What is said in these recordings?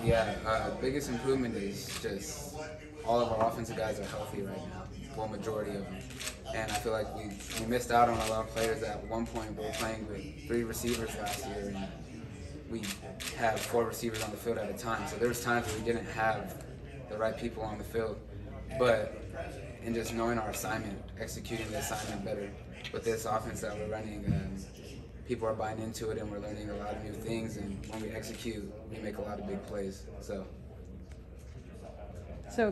Yeah, biggest improvement is just all of our offensive guys are healthy right now. Well, majority of them. And I feel like we missed out on a lot of players that at one point we were playing with 3 receivers last year, and we had 4 receivers on the field at a time. So there was times where we didn't have the right people on the field. But in just knowing our assignment, executing the assignment better with this offense that we're running, people are buying into it and we're learning a lot of new things, and when we execute, we make a lot of big plays. So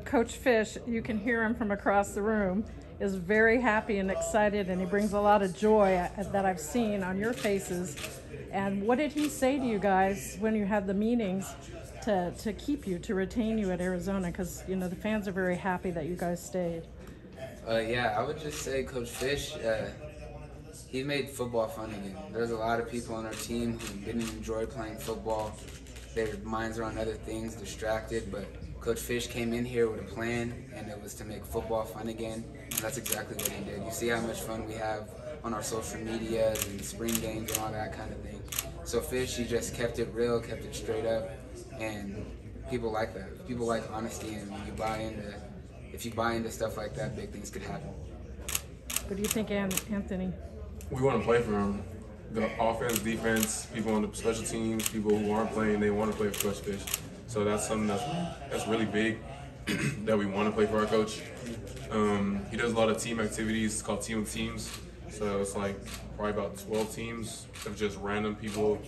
Coach Fisch, you can hear him from across the room, is very happy and excited, and he brings a lot of joy that I've seen on your faces. And what did he say to you guys when you had the meetings to keep you, to retain you at Arizona? Because, you know, the fans are very happy that you guys stayed. Yeah, I would just say Coach Fisch, he made football fun again. There's a lot of people on our team who didn't enjoy playing football. Their minds are on other things, distracted, but Coach Fisch came in here with a plan, and it was to make football fun again, and that's exactly what he did. You see how much fun we have on our social media and spring games and all that kind of thing. So Fisch, he just kept it real, kept it straight up, and people like that. People like honesty, and when you if you buy into stuff like that, big things could happen. What do you think, Anthony? We want to play for him. The offense, defense, people on the special teams, people who aren't playing, they want to play for Coach Fisch. So that's something that's really big that we want to play for our coach. He does a lot of team activities. It's called Team of Teams. So it's like probably about 12 teams of just random people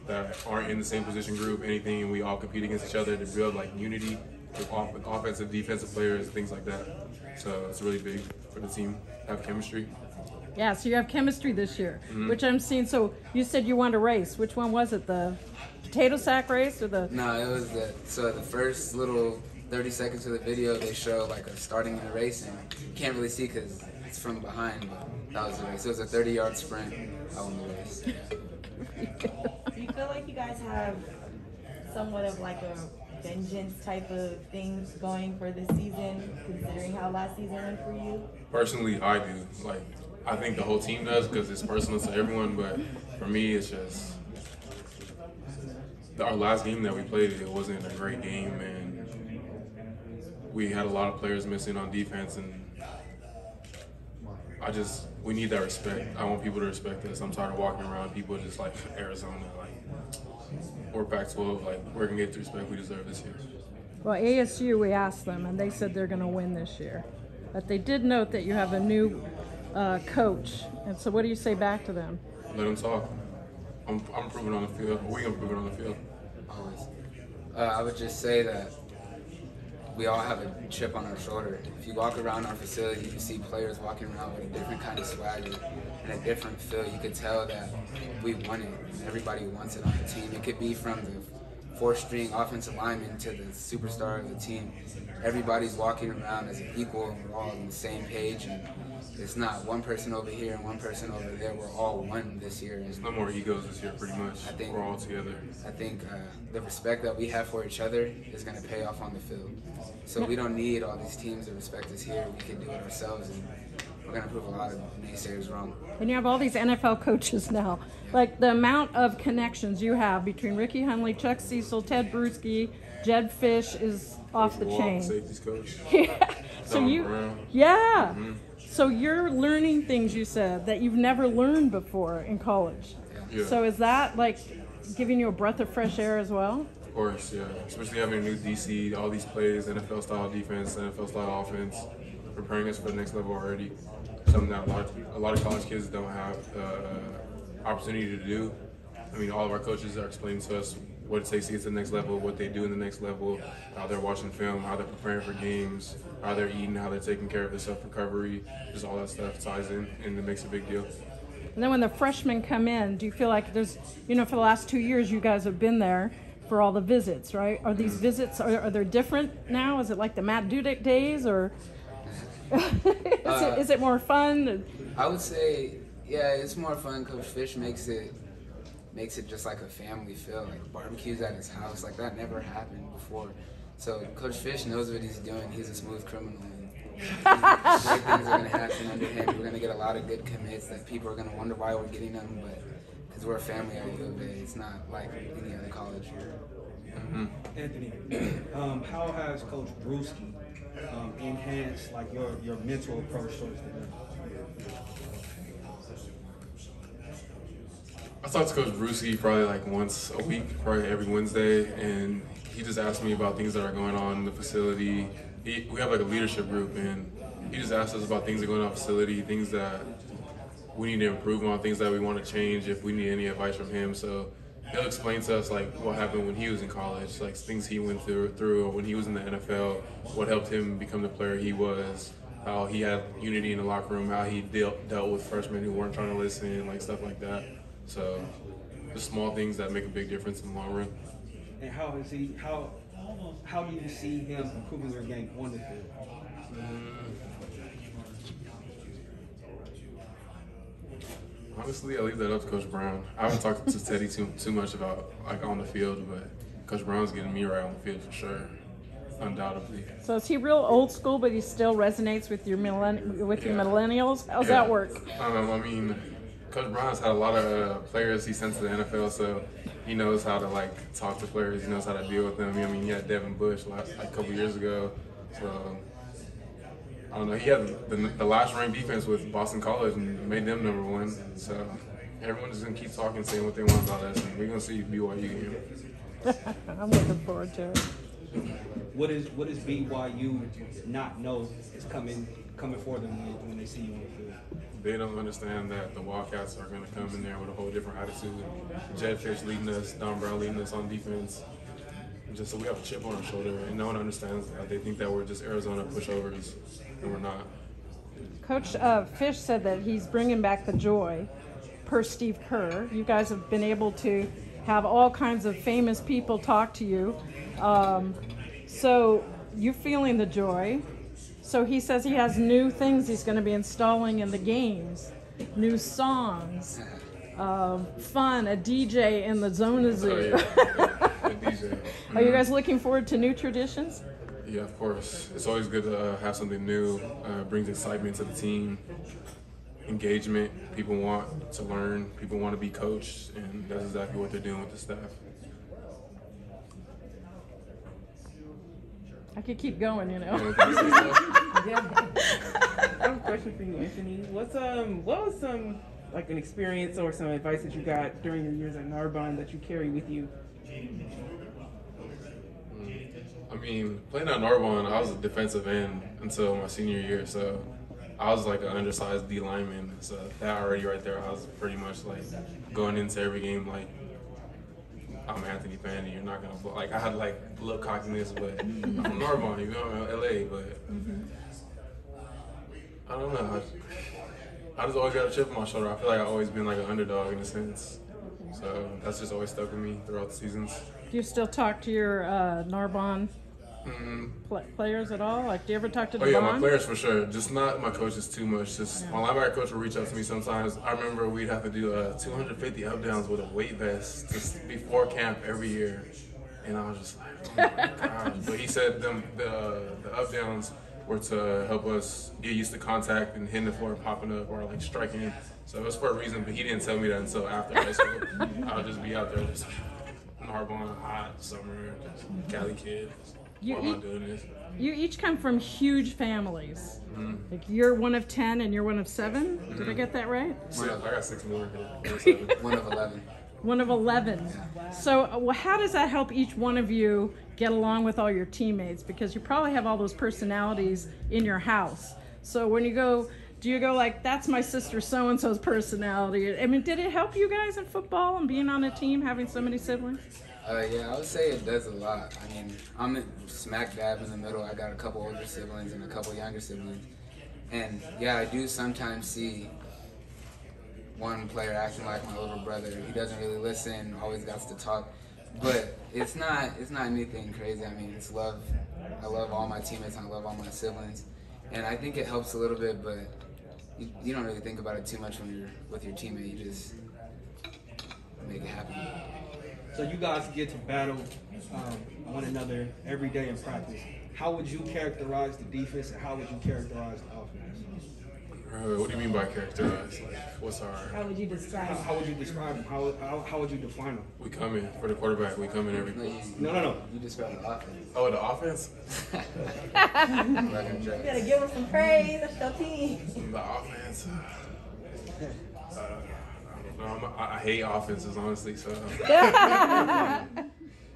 that aren't in the same position group, anything, and we all compete against each other to build like unity with offensive, defensive players, things like that. So it's really big for the team to have chemistry. Yeah, so you have chemistry this year, which I'm seeing. So you said you won a race. Which one was it? The potato sack race or the? No, it was the first little 30 seconds of the video, they show like a starting in a race, and you can't really see because it's from behind, but that was the race. It was a 30-yard sprint. I won the race. Do you feel like you guys have somewhat of like a vengeance type of things going for this season, considering how last season went for you? Personally, I do. Like, I think the whole team does because it's personal to everyone, but for me, it's just our last game that we played, it wasn't a great game, and we had a lot of players missing on defense, and we need that respect. I want people to respect us. I'm tired of walking around people just like Arizona, or Pac-12, we're going to get the respect we deserve this year. Well, ASU, we asked them, and they said they're going to win this year. But they did note that you have a new coach. And so what do you say back to them? Let them talk. I'm proving on the field. We're going to prove it on the field. Always. I would just say that we all have a chip on our shoulder. If you walk around our facility, you see players walking around with a different kind of swagger and a different feel. You could tell that we want it. Everybody wants it on the team. It could be from the 4th-string offensive lineman to the superstar of the team. Everybody's walking around as an equal, and we're all on the same page. And it's not one person over here and one person over there. We're all one this year. There's no more egos this year, pretty much. We're all together. I think the respect that we have for each other is going to pay off on the field. So we don't need all these teams to respect us here. We can do it ourselves, and we're going to prove a lot of naysayers wrong. And you have all these NFL coaches now. Like the amount of connections you have between Ricky Hunley, Chuck Cecil, Ted Bruschi, Jedd Fisch is off the chain. Safeties coach. Yeah. So yeah. Mm-hmm. So you're learning things, you said, that you've never learned before in college. Yeah. So is that like giving you a breath of fresh air as well? Of course, yeah. Especially having a new DC, all these plays, NFL-style defense, NFL-style offense, preparing us for the next level already. Something that a lot of college kids don't have opportunity to do. I mean, all of our coaches are explaining to us what it takes to get to the next level, what they do in the next level, how they're watching film, how they're preparing for games, how they're eating, how they're taking care of their self-recovery. Just all that stuff ties in, and it makes a big deal. And then when the freshmen come in, do you feel like there's, for the last 2 years you guys have been there for all the visits, right? Are these visits, are they different now? Is it like the Matt Dudek days, or is it more fun? I would say, yeah, it's more fun. Coach Fisch makes it just like a family feel, like barbecues at his house. Like that never happened before. So Coach Fisch knows what he's doing. He's a smooth criminal. And great things are going to happen under him. We're going to get a lot of good commits that people are going to wonder why we're getting them, but because we're a family at U of A, it's not like any other college. Anthony, how has Coach Bruschi enhanced like your mental approach towards the game? I talk to Coach Bruschi probably like once a week, probably every Wednesday, and he just asks me about things that are going on in the facility. We have like a leadership group, and he just asks us about things that are going on in the facility, things that we need to improve on, things that we want to change, if we need any advice from him. So he'll explain to us like what happened when he was in college, like things he went through, or when he was in the NFL, what helped him become the player he was, how he had unity in the locker room, how he dealt with freshmen who weren't trying to listen, like stuff like that. So the small things that make a big difference in the long run. And how do you see him improving your game on the field? Honestly, I leave that up to Coach Brown. I haven't talked to Teddi too much about like on the field, but Coach Brown's getting me right on the field for sure, undoubtedly. So is he real old school, but he still resonates with your millennials? How's that work? I mean, Coach Brown's had a lot of players he sent to the NFL, so he knows how to like talk to players. He knows how to deal with them. I mean, he had Devin Bush like a couple years ago, so I don't know. He had the last ranked defense with Boston College and made them #1. So everyone's just gonna keep talking, saying what they want about us, and we're gonna see BYU game. I'm looking forward to it. What is BYU not know is coming for them when they see you on the field? They don't understand that the Wildcats are going to come in there with a whole different attitude. Jedd Fisch leading us, Don Brown leading us on defense. Just so we have a chip on our shoulder, and no one understands that. They think that we're just Arizona pushovers, and we're not. Coach Fisch said that he's bringing back the joy, per Steve Kerr. You guys have been able to have all kinds of famous people talk to you. So you're feeling the joy. So he says he has new things he's going to be installing in the games, new songs, fun, a DJ in the Zona Zoo. Oh, yeah. A DJ. Are you guys looking forward to new traditions? Yeah, of course. It's always good to have something new. Brings excitement to the team, engagement. People want to learn. People want to be coached, and that's exactly what they're doing with the staff. I could keep going, you know. I have a question for you, Anthony. What was some like an experience or some advice that you got during your years at Narbonne that you carry with you? I mean, playing at Narbonne, I was a defensive end until my senior year, so I was like an undersized D lineman. So that already right there, I was pretty much like going into every game like, I'm Anthony Pandy, you're not gonna blow. Like I had like a little cockiness, but I'm from Narbonne, you know, I'm LA, but I don't know. I just always got a chip on my shoulder. I feel like I've always been like an underdog in a sense. So that's just always stuck with me throughout the seasons. Do you still talk to your Narbonne players at all? Like, do you ever talk to Oh yeah, my Devon? players for sure. Just not my coaches too much. Just my linebacker coach will reach out to me sometimes. I remember we'd have to do 250 up downs with a weight vest just before camp every year, and I was just like, oh my god. But he said the up downs were to help us get used to contact and hitting the floor, popping up, or like striking. So it was for a reason, but he didn't tell me that until after high school. I would just be out there just Narbonne, hot summer, just Cali kid. Why am I doing this? You each come from huge families. Like you're one of 10 and you're one of 7. Did I get that right? I got 6 more. One of 11. One of 11. So how does that help each one of you get along with all your teammates? Because you probably have all those personalities in your house. So when you go, do you go like, that's my sister so-and-so's personality? I mean, did it help you guys in football and being on a team, having so many siblings? Yeah, I would say it does a lot. I mean, I'm smack dab in the middle. I got a couple older siblings and a couple younger siblings. And yeah, I do sometimes see one player acting like my older brother. He doesn't really listen, always got to talk. But it's not anything crazy. I mean, it's love. I love all my teammates and I love all my siblings. And I think it helps a little bit, but you don't really think about it too much when you're with your teammate. You just make it happen. So you guys get to battle one another every day in practice. How would you characterize the defense and how would you characterize the offense? What do you mean by characterize? Like, what's our? How would you describe him? How would you describe him? How would you define him? We come in for the quarterback. We come in every. No. You describe the offense. Oh, the offense. You gotta give him some praise. That's your team. The offense. I don't know. I hate offenses, honestly. So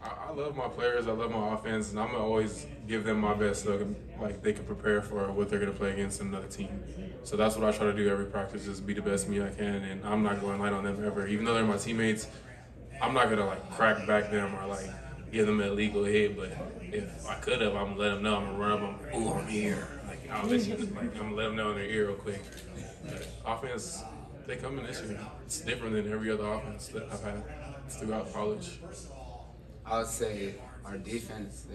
I love my players. I love my offense, and I'm gonna always give them my best so like they can prepare for what they're gonna play against another team. So that's what I try to do every practice: is be the best me I can, and I'm not going light on them ever. Even though they're my teammates, I'm not gonna like crack back them or like give them an illegal hit. But if I could have, I'm gonna let them know. I'm gonna run up. I'm here. Like I'll let you. Like I'm gonna let them know in their ear real quick. But offense, they come in this year. It's different than every other offense that I've had throughout college. I would say our defense,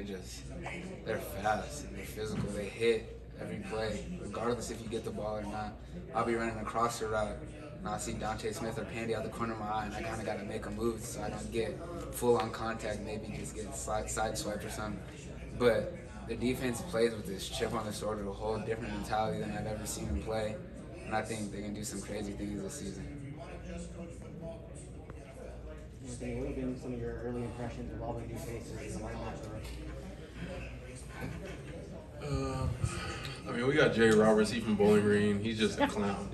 they're fast, they're physical, they hit every play, regardless if you get the ball or not. I'll be running across the route, and I'll see Dante Smith or Pandy out the corner of my eye, and I kind of got to make a move so I don't get full-on contact, maybe just get side swiped or something. But the defense plays with this chip on their shoulder, a whole different mentality than I've ever seen them play, and I think they're going to do some crazy things this season. Anthony, what have been some of your early impressions of all the new faces in the linebacker room? I mean, we got Jerry Roberts. He's from Bowling Green. He's just a clown.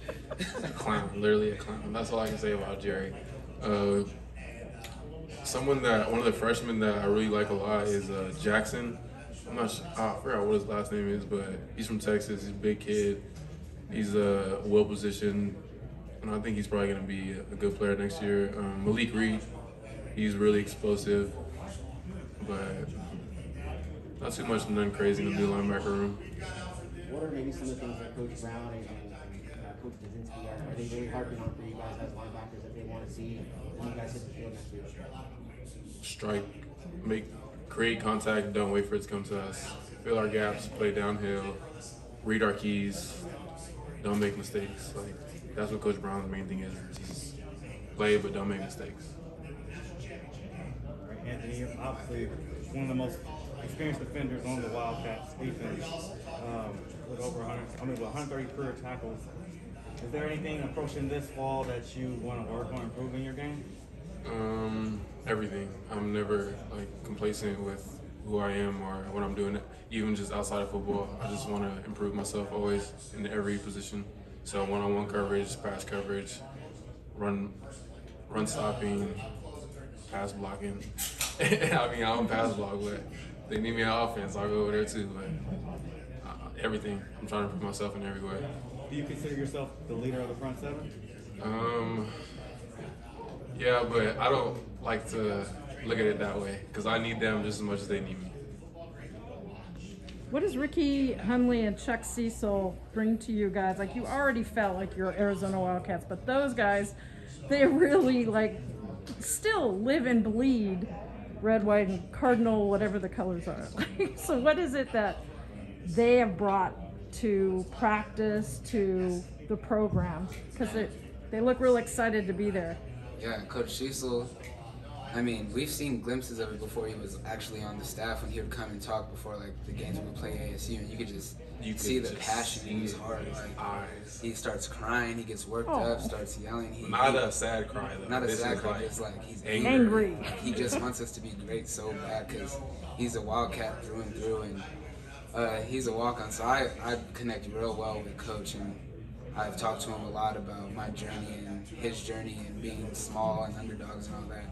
A clown, literally a clown. That's all I can say about Jerry. One of the freshmen that I really like a lot is Jackson. I'm not sure, I forgot what his last name is, but he's from Texas. He's a big kid. He's well positioned, and I think he's probably going to be a good player next year. Malik Reed. He's really explosive, but not too much, nothing crazy in the new linebacker room. What are maybe some of the things that Coach Brown and Coach Bazinski are they really harping on for you guys as linebackers that they want to see when you guys hit the field next week? Strike, create contact, don't wait for it to come to us. Fill our gaps, play downhill, read our keys, don't make mistakes. Like that's what Coach Brown's main thing is. Just play, but don't make mistakes. Anthony, obviously one of the most experienced defenders on the Wildcats defense, with over 130 career tackles. Is there anything approaching this fall that you want to work on improving your game? Everything. I'm never like complacent with who I am or what I'm doing, even just outside of football. I just want to improve myself always in every position. So one-on-one coverage, pass coverage, run stopping, pass blocking. I mean, I don't pass block, but they need me on offense. I'll go over there too. But everything. I'm trying to improve myself in every way. Do you consider yourself the leader of the front seven? Yeah, but I don't like to look at it that way because I need them just as much as they need me. What does Ricky Hunley and Chuck Cecil bring to you guys? Like, you already felt like you're Arizona Wildcats, but those guys, they really, like, still live and bleed red, white, and cardinal, whatever the colors are. So what is it that they have brought to practice, to the program? Because they look real excited to be there. Yeah, Coach Cecil, I mean, we've seen glimpses of it before he was actually on the staff when he would come and talk before like the games when we play ASU, and you could see the passion in his heart. Like he starts crying, he gets worked up, starts yelling. Not a sad cry though. Not a sad cry, just like he's angry. Like, he just wants us to be great so bad because he's a Wildcat through and through, and he's a walk-on. So I connect real well with Coach, and I've talked to him a lot about my journey and his journey and being small and underdogs and all that.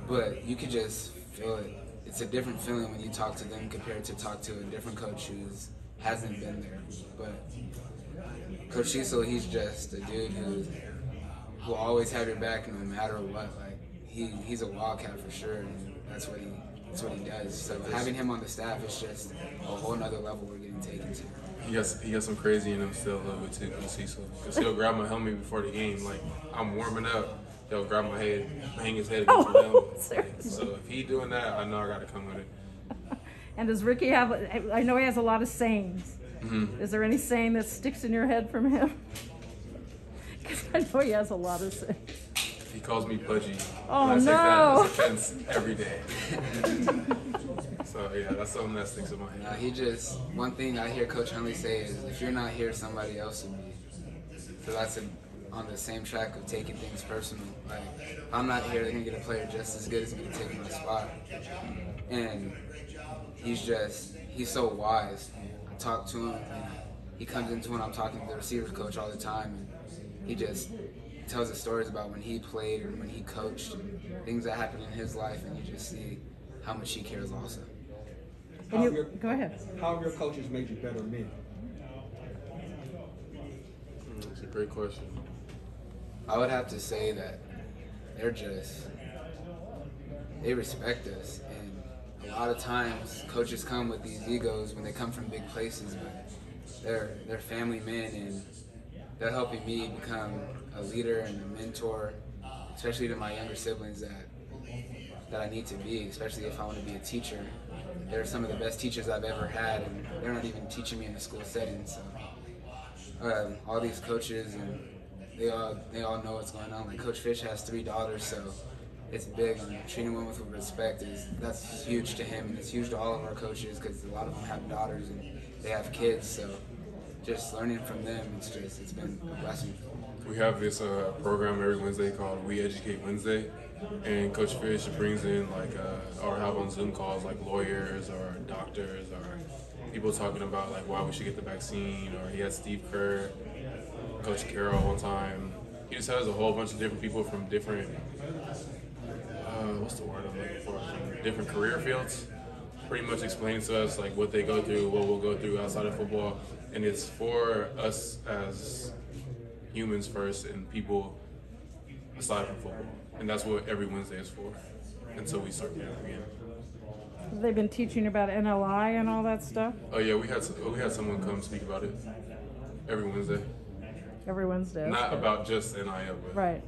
But you could just feel it. It's a different feeling when you talk to them compared to talk to a different coach who hasn't been there. But Coach Cecil, he's just a dude who will always have your back no matter what. Like he's a Wildcat for sure, and that's what he does. So having him on the staff is just a whole nother level we're getting taken to. He got some crazy in him still a little bit too, Cecil. Because he'll grab my helmet before the game. Like, I'm warming up. He'll grab my head, hang his head against my helmet. Seriously? So if he doing that, I know I got to come with it. And does Ricky have, I know he has a lot of sayings. Mm-hmm. Is there any saying that sticks in your head from him? Because I know he has a lot of sayings. He calls me pudgy. Oh, and I no. take that as offense every day. So, yeah, that's something that sticks in my head. One thing I hear Coach Hunley say is, if you're not here, somebody else will be. So that's on the same track of taking things personal. Like, if I'm not here, they're going to get a player just as good as me to take my spot. And he's so wise. I talk to him, and he comes into when I'm talking to the receivers coach all the time, and he just tells us stories about when he played and when he coached and things that happened in his life, and you just see how much he cares also. Go ahead. How have your coaches made you better men? That's a great question. I would have to say that they respect us, and a lot of times coaches come with these egos when they come from big places, but they're family men, and they're helping me become a leader and a mentor, especially to my younger siblings that I need to be, especially if I want to be a teacher. They're some of the best teachers I've ever had, and they're not even teaching me in a school setting. So all these coaches, and they all know what's going on. Like Coach Fisch has 3 daughters, so it's big on treating women with respect. That's huge to him, and it's huge to all of our coaches because a lot of them have daughters and they have kids. So just learning from them, it's been a blessing. We have this program every Wednesday called We Educate Wednesday, and Coach Fisch brings in or have on Zoom calls like lawyers or doctors or people talking about like why we should get the vaccine, or he had Steve Kerr, Coach Carroll one time. He just has a whole bunch of different people from different, what's the word I'm looking for, from different career fields. Pretty much explains to us like what they go through, what we'll go through outside of football, and it's for us as humans first and people aside from football. And that's what every Wednesday is for until we start playing again. They've been teaching about NLI and all that stuff? Oh yeah, we had someone come speak about it every Wednesday. Every Wednesday. Not okay. about just NIL, but right.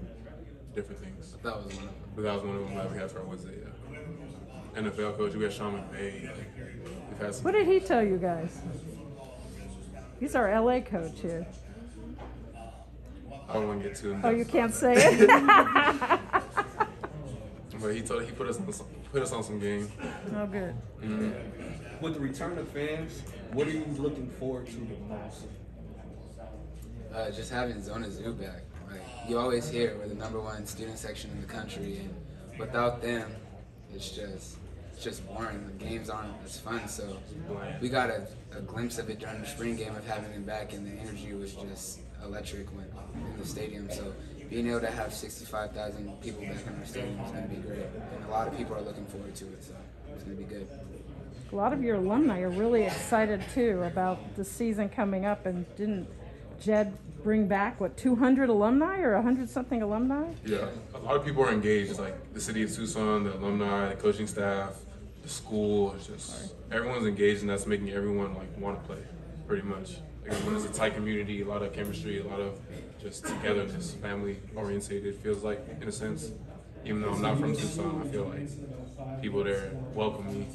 different things. That was one of them. But that was one of them that we had for our Wednesday, yeah. NFL coach, we had Sean McVay. We've had some. What did he tell you guys? He's our LA coach here. I don't want to get too in depth. Oh, you can't say it? But he put us on some game. Oh, good. Mm-hmm. With the return of fans, what are you looking forward to the most? Just having Zona Zoo back. Like, you always hear we're the #1 student section in the country, and without them, it's just boring. The games aren't as fun. So we got a glimpse of it during the spring game of having them back, and the energy was just electric when in the stadium. So being able to have 65,000 people back in our stadium is going to be great, and a lot of people are looking forward to it. So it's going to be good. A lot of your alumni are really excited too about the season coming up. And didn't Jedd bring back 200 alumni or 100-something alumni? Yeah, a lot of people are engaged. Like the city of Tucson, the alumni, the coaching staff, the school. It's just everyone's engaged, and that's making everyone want to play, pretty much. Like, when it's a tight community, a lot of chemistry, a lot of just togetherness, family oriented. It feels like, in a sense, even though I'm not from Tucson, I feel like people there welcome me.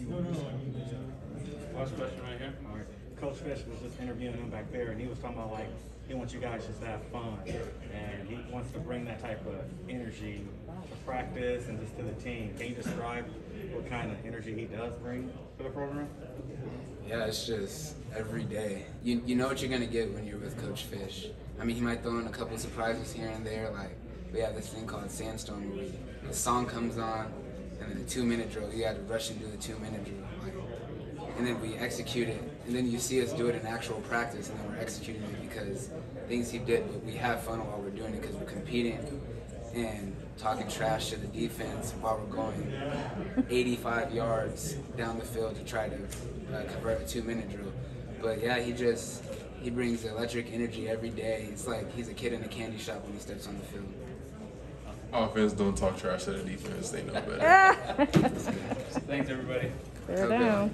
Last question right here. All right. Coach Fisch was just interviewing him back there, and he was talking about he wants you guys just to have fun, and he wants to bring that type of energy to practice and just to the team. Can you describe what kind of energy he does bring to the program? Yeah, it's just every day. You know what you're going to get when you're with Coach Fisch. I mean, he might throw in a couple surprises here and there. Like, we have this thing called Sandstorm where the song comes on, and then the 2-minute drill, you got to rush and do the 2-minute drill. And then we execute it. And then you see us do it in actual practice, and then we're executing it because things he did, but we have fun while we're doing it because we're competing and talking trash to the defense while we're going 85 yards down the field to try to convert a 2-minute drill. But yeah, he brings electric energy every day. It's like he's a kid in a candy shop when he steps on the field. Offense don't talk trash to the defense. They know better. Thanks, everybody. Fair down.